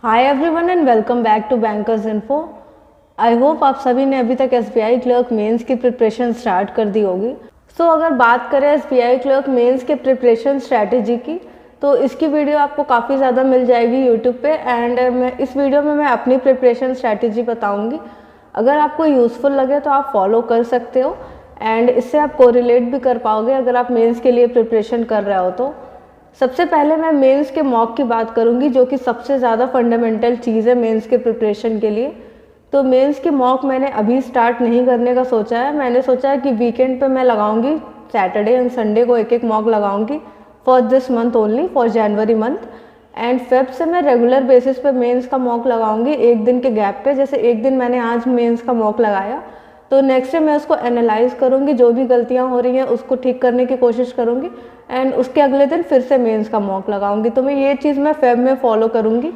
Hi everyone and welcome back to bankers info. I hope आप सभी ने अभी तक एसबीआई क्लर्क मेंस की प्रिपरेशन स्टार्ट कर दी होगी। अगर बात करें एसबीआई क्लर्क मेंस के प्रिपरेशन स्ट्रैटेजी की, तो इसकी वीडियो आपको काफ़ी ज़्यादा मिल जाएगी यूट्यूब पे। एंड मैं इस वीडियो में मैं अपनी प्रिपरेशन स्ट्रैटेजी बताऊँगी। अगर आपको यूज़फुल लगे तो आप फॉलो कर सकते हो एंड इससे आप कोरिलेट भी कर पाओगे अगर आप मेंस के लिए प्रिपरेशन कर रहे हो तो। सबसे पहले मैं मेंस के मॉक की बात करूंगी, जो कि सबसे ज़्यादा फंडामेंटल चीज़ है मेंस के प्रिपरेशन के लिए। तो मेंस के मॉक मैंने अभी स्टार्ट नहीं करने का सोचा है। मैंने सोचा है कि वीकेंड पे मैं लगाऊंगी, सैटरडे एंड संडे को एक एक मॉक लगाऊंगी for this month only, for January month. And Feb से मैं रेगुलर बेसिस पे मेंस का मॉक लगाऊंगी एक दिन के गैप पे। जैसे एक दिन मैंने आज मेंस का मॉक लगाया तो नेक्स्ट डे मैं उसको एनालाइज करूँगी, जो भी गलतियाँ हो रही हैं उसको ठीक करने की कोशिश करूँगी एंड उसके अगले दिन फिर से मेंस का मॉक लगाऊंगी। तो मैं ये चीज़ मैं फेब में फॉलो करूँगी।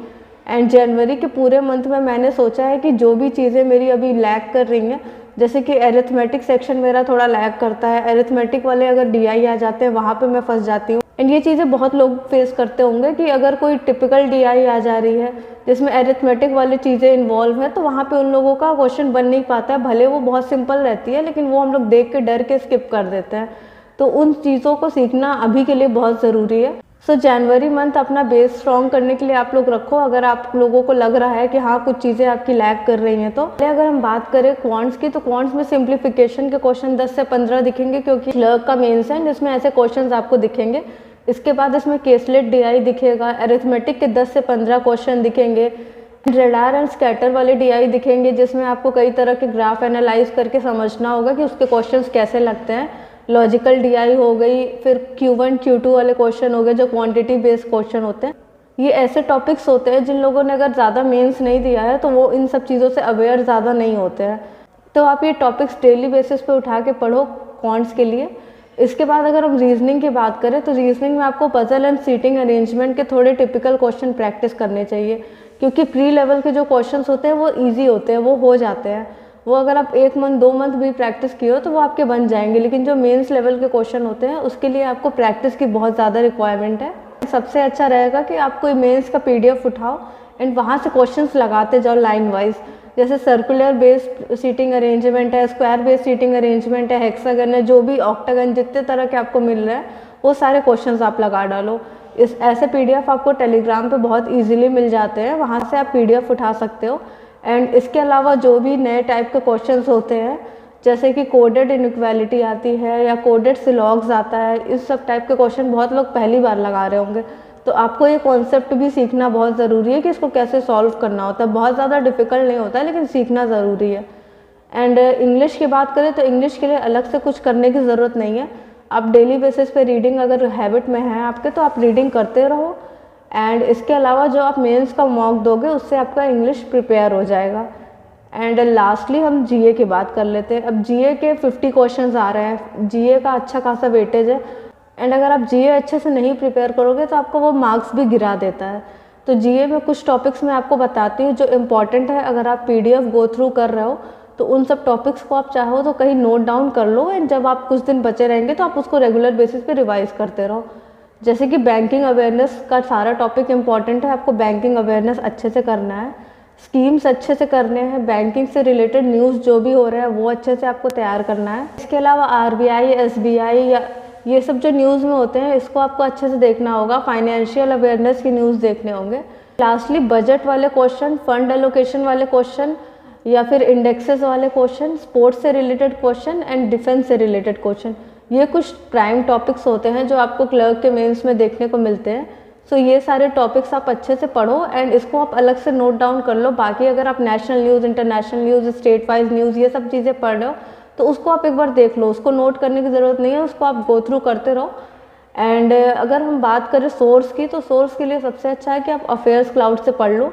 एंड जनवरी के पूरे मंथ में मैंने सोचा है कि जो भी चीज़ें मेरी अभी लैग कर रही हैं, जैसे कि एरिथमेटिक सेक्शन मेरा थोड़ा लैग करता है, एरिथमेटिक वाले अगर डीआई आ जाते हैं वहाँ पे मैं फंस जाती हूँ। एंड ये चीज़ें बहुत लोग फेस करते होंगे कि अगर कोई टिपिकल डीआई आ जा रही है जिसमें एरिथमेटिक वाली चीज़ें इन्वॉल्व है, तो वहाँ पे उन लोगों का क्वेश्चन बन नहीं पाता है। भले वो बहुत सिंपल रहती है लेकिन वो हम लोग देख के डर के स्किप कर देते हैं। तो उन चीज़ों को सीखना अभी के लिए बहुत ज़रूरी है। जनवरी मंथ अपना बेस स्ट्रॉन्ग करने के लिए आप लोग रखो, अगर आप लोगों को लग रहा है कि हाँ कुछ चीज़ें आपकी लैग कर रही हैं तो। अगर हम बात करें क्वांट्स की, तो क्वांट्स में सिंप्लीफिकेशन के क्वेश्चन 10 से 15 दिखेंगे, क्योंकि क्लर्क का मेंस है जिसमें ऐसे क्वेश्चन आपको दिखेंगे। इसके बाद इसमें केसलेट डीआई दिखेगा, अरिथमेटिक के 10 से 15 क्वेश्चन दिखेंगे, रेडार एंड स्कैटर वाले डीआई दिखेंगे जिसमें आपको कई तरह के ग्राफ एनालाइज करके समझना होगा कि उसके क्वेश्चंस कैसे लगते हैं। लॉजिकल डीआई हो गई, फिर Q1 Q2 वाले क्वेश्चन हो गए जो क्वांटिटी बेस्ड क्वेश्चन होते हैं। ये ऐसे टॉपिक्स होते हैं जिन लोगों ने अगर ज़्यादा मेंस नहीं दिया है तो वो इन सब चीज़ों से अवेयर ज़्यादा नहीं होते हैं। तो आप ये टॉपिक्स डेली बेसिस पे उठा के पढ़ो क्वांट्स के लिए। इसके बाद अगर हम रीजनिंग की बात करें तो रीजनिंग में आपको पजल एंड सीटिंग अरेंजमेंट के थोड़े टिपिकल क्वेश्चन प्रैक्टिस करने चाहिए, क्योंकि प्री लेवल के जो क्वेश्चंस होते हैं वो ईजी होते हैं, वो हो जाते हैं। वो अगर आप 1 मंथ 2 मंथ भी प्रैक्टिस किए हो तो वो आपके बन जाएंगे। लेकिन जो मेंस लेवल के क्वेश्चन होते हैं उसके लिए आपको प्रैक्टिस की बहुत ज़्यादा रिक्वायरमेंट है। सबसे अच्छा रहेगा कि आप कोई मेंस का पीडीएफ उठाओ एंड वहाँ से क्वेश्चंस लगाते जाओ लाइन वाइज। जैसे सर्कुलर बेस्ड सीटिंग अरेंजमेंट है, स्क्वायर बेस्ड सीटिंग अरेंजमेंट है, हेक्सागन है, जो भी ऑक्टागन जितने तरह के आपको मिल रहे हैं वो सारे क्वेश्चंस आप लगा डालो। इस ऐसे पीडीएफ आपको टेलीग्राम पे बहुत इजीली मिल जाते हैं, वहाँ से आप पीडीएफ उठा सकते हो। एंड इसके अलावा जो भी नए टाइप के क्वेश्चंस होते हैं, जैसे कि कोडेड इनइक्वालिटी आती है या कोडेड सिलॉग्स आता है, इस सब टाइप के क्वेश्चन बहुत लोग पहली बार लगा रहे होंगे। तो आपको ये कॉन्सेप्ट भी सीखना बहुत ज़रूरी है कि इसको कैसे सॉल्व करना होता है। बहुत ज़्यादा डिफिकल्ट नहीं होता है लेकिन सीखना ज़रूरी है। एंड इंग्लिश की बात करें तो इंग्लिश के लिए अलग से कुछ करने की ज़रूरत नहीं है। आप डेली बेसिस पे रीडिंग अगर हैबिट में है आपके तो आप रीडिंग करते रहो। एंड इसके अलावा जो आप मेंस का मॉक दोगे उससे आपका इंग्लिश प्रिपेयर हो जाएगा। एंड लास्टली हम जीए की बात कर लेते हैं। अब जीए के 50 क्वेश्चंस आ रहे हैं, जीए का अच्छा खासा वेटेज है। एंड अगर आप जीए अच्छे से नहीं प्रिपेयर करोगे तो आपको वो मार्क्स भी गिरा देता है। तो जीए में कुछ टॉपिक्स मैं आपको बताती हूँ जो इम्पॉर्टेंट है। अगर आप पीडीएफ गो थ्रू कर रहे हो तो उन सब टॉपिक्स को आप चाहो तो कहीं नोट डाउन कर लो, एंड जब आप कुछ दिन बचे रहेंगे तो आप उसको रेगुलर बेसिस पे रिवाइज करते रहो। जैसे कि बैंकिंग अवेयरनेस का सारा टॉपिक इम्पॉर्टेंट है, आपको बैंकिंग अवेयरनेस अच्छे से करना है, स्कीम्स अच्छे से करने हैं, बैंकिंग से रिलेटेड न्यूज़ जो भी हो रहा है वो अच्छे से आपको तैयार करना है। इसके अलावा आरबीआई, एसबीआई या ये सब जो न्यूज़ में होते हैं इसको आपको अच्छे से देखना होगा। फाइनेंशियल अवेयरनेस की न्यूज़ देखने होंगे। लास्टली बजट वाले क्वेश्चन, फंड एलोकेशन वाले क्वेश्चन या फिर इंडेक्सेस वाले क्वेश्चन, स्पोर्ट्स से रिलेटेड क्वेश्चन एंड डिफेंस से रिलेटेड क्वेश्चन, ये कुछ प्राइम टॉपिक्स होते हैं जो आपको क्लर्क के मेंस में देखने को मिलते हैं। ये सारे टॉपिक्स आप अच्छे से पढ़ो एंड इसको आप अलग से नोट डाउन कर लो। बाकी अगर आप national news, international news, state wise news ये सब चीज़ें पढ़ रहे हो तो उसको आप एक बार देख लो, उसको नोट करने की ज़रूरत नहीं है, उसको आप गो थ्रू करते रहो। एंड अगर हम बात करें सोर्स की, तो सोर्स के लिए सबसे अच्छा है कि आप अफेयर्स क्लाउड से पढ़ लो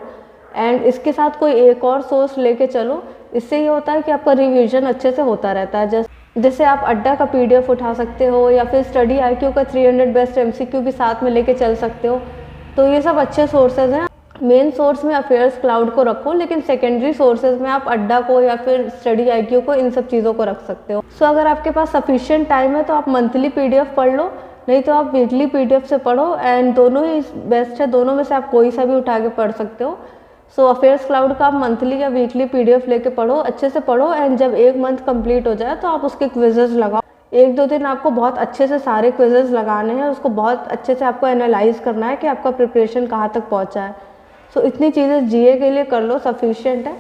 एंड इसके साथ कोई एक और सोर्स लेके चलो। इससे ये होता है कि आपका रिवीजन अच्छे से होता रहता है। जैसे आप अड्डा का पीडीएफ उठा सकते हो या फिर स्टडी आईक्यू का 300 बेस्ट एमसीक्यू भी साथ में लेके चल सकते हो। तो ये सब अच्छे सोर्सेज हैं। मेन सोर्स में अफेयर्स क्लाउड को रखो, लेकिन सेकेंडरी सोर्सेज में आप अड्डा को या फिर स्टडी आईक्यू को, इन सब चीज़ों को रख सकते हो। अगर आपके पास सफिशिएंट टाइम है तो आप मंथली पीडीएफ पढ़ लो, नहीं तो आप वीकली पीडीएफ से पढ़ो। एंड दोनों ही बेस्ट है, दोनों में से आप कोई सा भी उठा के पढ़ सकते हो। सो अफेयर्स क्लाउड का आप मंथली या वीकली PDF लेके पढ़ो, अच्छे से पढ़ो, एंड जब 1 मंथ कंप्लीट हो जाए तो आप उसके क्विजेज लगाओ। 1-2 दिन आपको बहुत अच्छे से सारे क्विजेज लगाने हैं, उसको बहुत अच्छे से आपको एनालाइज करना है कि आपका प्रिपरेशन कहाँ तक पहुँचा है। सो इतनी चीज़ें GA के लिए कर लो, सफिशिएंट है।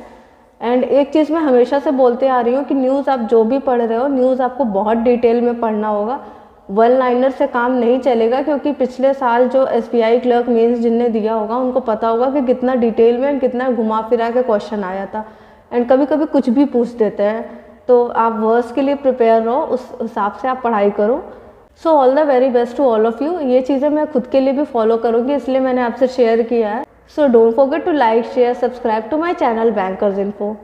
एंड एक चीज़ मैं हमेशा से बोलते आ रही हूँ कि न्यूज़ आप जो भी पढ़ रहे हो, न्यूज़ आपको बहुत डिटेल में पढ़ना होगा। वन लाइनर से काम नहीं चलेगा, क्योंकि पिछले साल जो SBI क्लर्क मेंस जिनने दिया होगा उनको पता होगा कि कितना डिटेल में एंड कितना घुमा फिरा के क्वेश्चन आया था, एंड कभी कभी कुछ भी पूछ देते हैं। तो आप वर्स के लिए प्रिपेयर रहो, उस हिसाब से आप पढ़ाई करो। So all the very best to all of you. ये चीज़ें मैं खुद के लिए भी फॉलो करूँगी, इसलिए मैंने आपसे शेयर किया है। So don't forget to like, share, subscribe to my channel bankers info.